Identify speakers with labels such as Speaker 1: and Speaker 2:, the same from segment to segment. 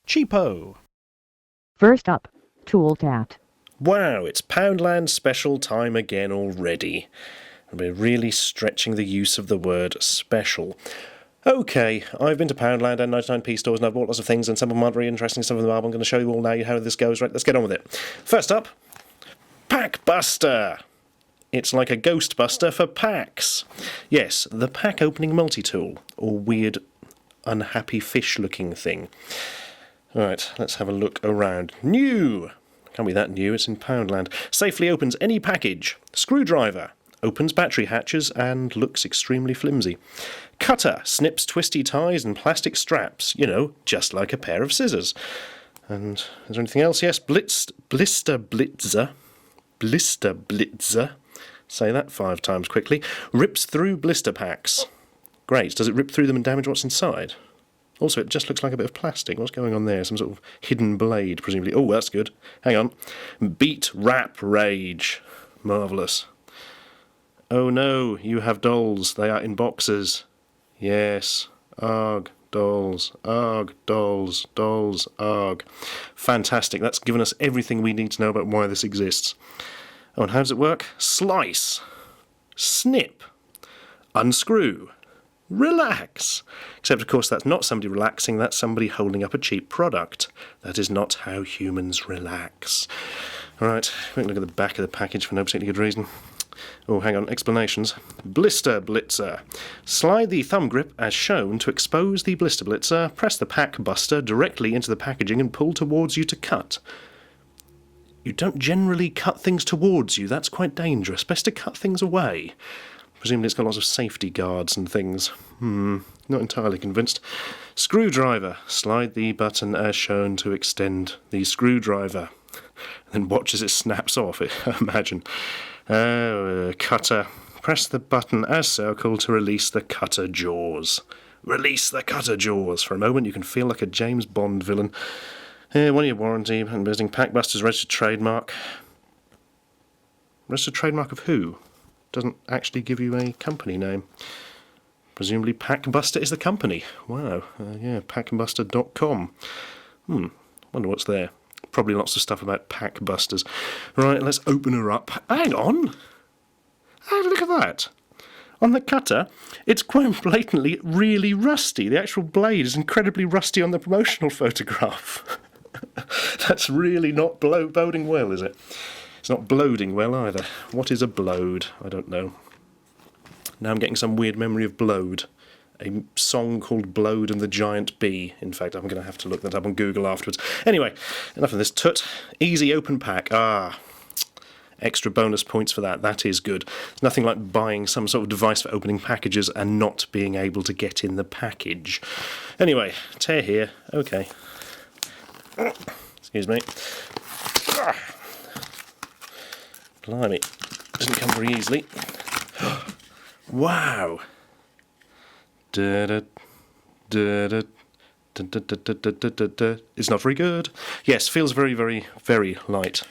Speaker 1: Cheapo.
Speaker 2: First up, tool tat.
Speaker 1: Wow, it's Poundland Special time again already. And we're really stretching the use of the word special. Okay, I've been to Poundland and 99p stores and I've bought lots of things and some of them aren't very interesting, some of them are. I'm going to show you all now how this goes. Right, let's get on with it. First up, Pack Buster. It's like a Ghostbuster for packs. Yes, the pack opening multi-tool, or weird, unhappy fish-looking thing. Right, let's have a look around. New! Can't be that new, it's in Poundland. Safely opens any package. Screwdriver. Opens battery hatches and looks extremely flimsy. Cutter. Snips twisty ties and plastic straps. You know, just like a pair of scissors. And is there anything else? Yes, Blister Blitzer. Blister Blitzer. Say that 5 times quickly. Rips through blister packs. Great. Does it rip through them and damage what's inside? Also, it just looks like a bit of plastic. What's going on there? Some sort of hidden blade, presumably. Oh, that's good. Hang on. Beat Rap Rage. Marvellous. Oh no, you have dolls. They are in boxes. Yes. Arg. Dolls. Arg. Dolls. Dolls. Arg. Fantastic. That's given us everything we need to know about why this exists. Oh, and how does it work? Slice. Snip. Unscrew. Relax. Except, of course, that's not somebody relaxing, that's somebody holding up a cheap product. That is not how humans relax. Alright, we can look at the back of the package for no particularly good reason. Oh, hang on, explanations. Blister Blitzer. Slide the thumb grip as shown to expose the Blister Blitzer, press the pack buster directly into the packaging and pull towards you to cut. You don't generally cut things towards you, that's quite dangerous. Best to cut things away. Presumably it's got lots of safety guards and things. Not entirely convinced. Screwdriver. Slide the button as shown to extend the screwdriver. And then watch as it snaps off, imagine. Cutter. Press the button as circled to release the cutter jaws. Release the cutter jaws. For a moment you can feel like a James Bond villain. 1 year warranty, and visiting Packbuster's registered trademark. Registered trademark of who? Doesn't actually give you a company name. Presumably Packbuster is the company. Wow. Yeah, packbuster.com. Wonder what's there. Probably lots of stuff about Packbusters. Right, let's open her up. Hang on! Oh, look at that! On the cutter, it's quite blatantly really rusty. The actual blade is incredibly rusty on the promotional photograph. That's really not boding well, is it? It's not bloading well either. What is a blode? I don't know. Now I'm getting some weird memory of Blode. A song called Blode and the Giant Bee. In fact, I'm going to have to look that up on Google afterwards. Anyway, enough of this tut. Easy open pack. Extra bonus points for that. That is good. There's nothing like buying some sort of device for opening packages and not being able to get in the package. Anyway, tear here. Okay. Excuse me. Blimey. Doesn't come very easily. Wow. It's not very good. Yes, feels very, very, very light.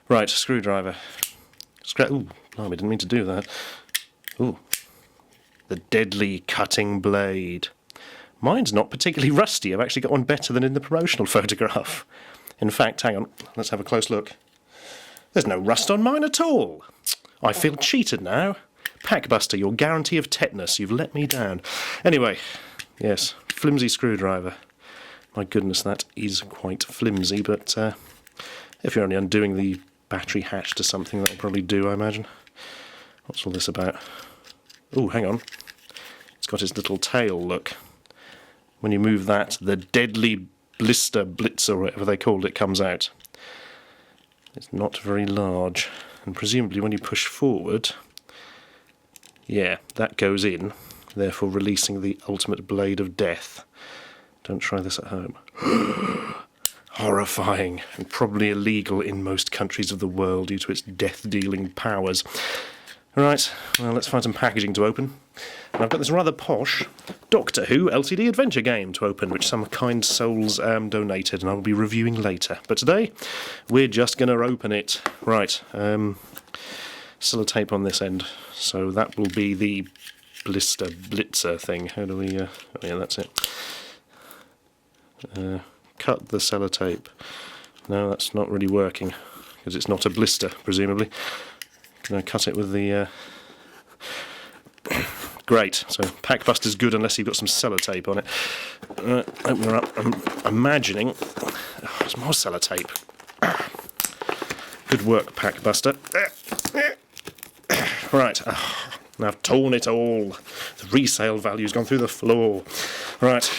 Speaker 1: Right, screwdriver. Ooh, blimey, didn't mean to do that. Ooh. The deadly cutting blade. Mine's not particularly rusty. I've actually got one better than in the promotional photograph. In fact, hang on, let's have a close look. There's no rust on mine at all. I feel cheated now. Packbuster, your guarantee of tetanus. You've let me down. Anyway, yes, flimsy screwdriver. My goodness, that is quite flimsy, but if you're only undoing the battery hatch to something, that'll probably do, I imagine. What's all this about? Oh, hang on. It's got its little tail, look. When you move that, the deadly Blister Blitzer, or whatever they called it, comes out. It's not very large, and presumably when you push forward, yeah, that goes in, therefore releasing the ultimate blade of death. Don't try this at home. Horrifying, and probably illegal in most countries of the world due to its death-dealing powers. Right, well, let's find some packaging to open. And I've got this rather posh Doctor Who LCD adventure game to open, which some kind souls donated, and I will be reviewing later. But today, we're just going to open it. Right, sellotape on this end, so that will be the Blister Blitzer thing. How do we... oh yeah, that's it. cut the sellotape. No, that's not really working, because it's not a blister, presumably. Can I cut it with the... Great, so Packbuster's good unless you've got some sellotape on it. Open her up. I'm imagining... Oh, there's more sellotape. Good work, Packbuster. Right, now I've torn it all. The resale value's gone through the floor. Right.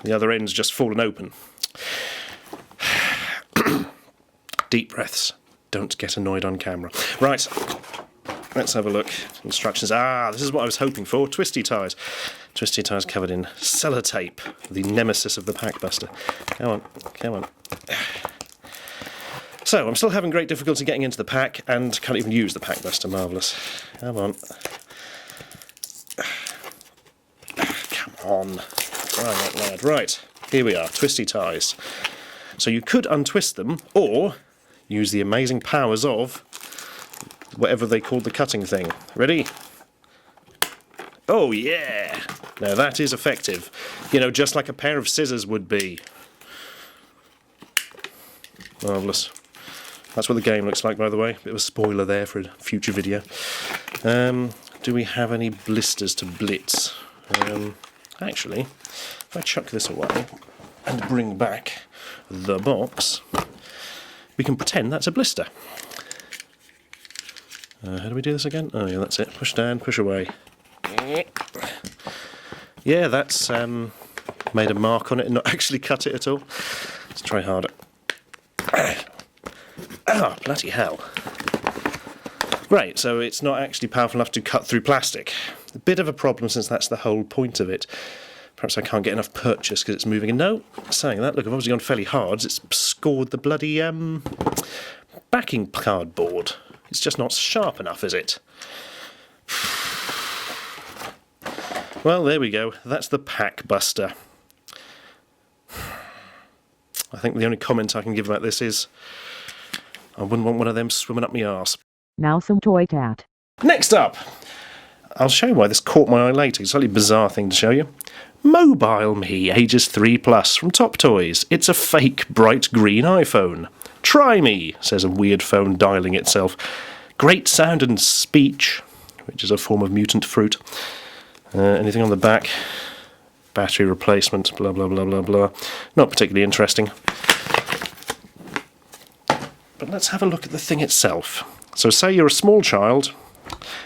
Speaker 1: The other end's just fallen open. Deep breaths. Don't get annoyed on camera. Right. Let's have a look. Instructions. This is what I was hoping for. Twisty Ties. Twisty Ties covered in sellotape. The nemesis of the Packbuster. Come on. So, I'm still having great difficulty getting into the pack and can't even use the Packbuster. Marvellous. Come on. Come on. Right, lad. Right. Here we are. Twisty Ties. So you could untwist them or use the amazing powers of whatever they called the cutting thing. Ready? Oh, yeah! Now that is effective. You know, just like a pair of scissors would be. Marvellous. That's what the game looks like, by the way. Bit of a spoiler there for a future video. Do we have any blisters to blitz? Actually, if I chuck this away and bring back the box, we can pretend that's a blister. How do we do this again? Oh yeah, that's it. Push down, push away. Yeah, that's made a mark on it and not actually cut it at all. Let's try harder. Bloody hell. Right, so it's not actually powerful enough to cut through plastic. A bit of a problem since that's the whole point of it. Perhaps I can't get enough purchase because it's moving. And no, saying that, look, I've obviously gone fairly hard. It's scored the bloody backing cardboard. It's just not sharp enough, is it? Well, there we go. That's the Packbuster. I think the only comment I can give about this is I wouldn't want one of them swimming up my arse.
Speaker 2: Now some toy tat.
Speaker 1: Next up, I'll show you why this caught my eye later. It's a slightly bizarre thing to show you. Mobileme, ages 3+, from Top Toys. It's a fake bright green iPhone. Try me, says a weird phone dialing itself. Great sound and speech, which is a form of mutant fruit. Anything on the back? Battery replacement, blah, blah, blah, blah, blah. Not particularly interesting. But let's have a look at the thing itself. So say you're a small child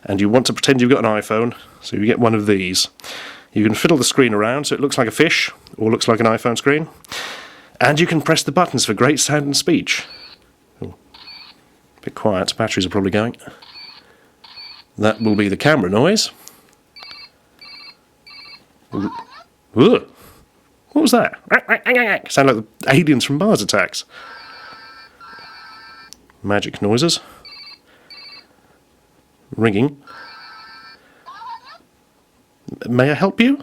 Speaker 1: and you want to pretend you've got an iPhone, so you get one of these. You can fiddle the screen around so it looks like a fish or looks like an iPhone screen. And you can press the buttons for great sound and speech. Oh, a bit quiet, batteries are probably going. That will be the camera noise. Ugh. What was that? Sound like the aliens from Mars Attacks. Magic noises. Ringing. May I help you?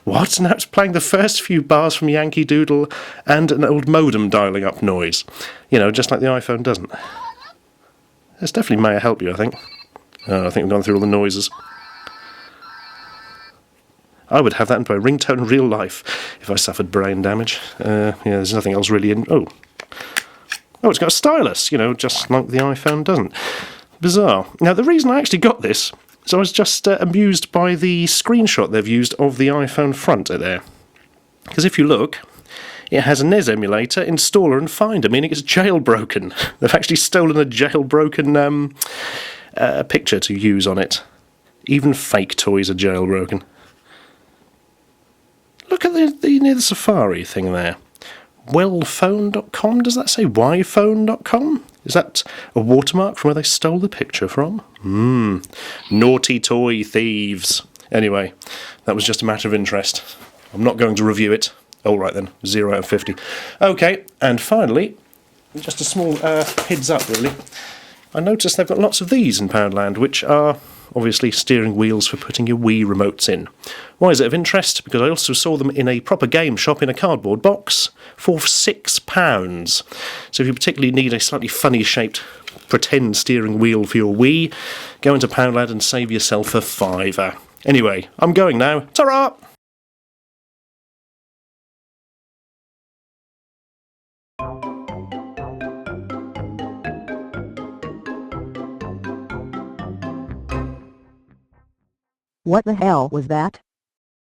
Speaker 1: What? Now it's playing the first few bars from Yankee Doodle and an old modem dialing up noise. You know, just like the iPhone doesn't. It's definitely May I Help You, I think. Oh, I think we've gone through all the noises. I would have that into a ringtone in real life if I suffered brain damage. Yeah, there's nothing else really in... Oh, it's got a stylus, you know, just like the iPhone doesn't. Bizarre. Now, the reason I actually got this is I was just amused by the screenshot they've used of the iPhone front there. Because if you look, it has a NES emulator, installer and finder, meaning it's jailbroken. They've actually stolen a jailbroken picture to use on it. Even fake toys are jailbroken. Look at the Safari thing there. Wellphone.com, does that say yphone.com? Is that a watermark from where they stole the picture from? Naughty toy thieves. Anyway, that was just a matter of interest. I'm not going to review it. All right then, 0 out of 50. Okay, and finally, just a small heads up really. I noticed they've got lots of these in Poundland, which are obviously steering wheels for putting your Wii remotes in. Why is it of interest? Because I also saw them in a proper game shop in a cardboard box for £6. So if you particularly need a slightly funny shaped pretend steering wheel for your Wii, go into Poundland and save yourself a £5. Anyway, I'm going now. Ta-ra!
Speaker 2: What the hell was that?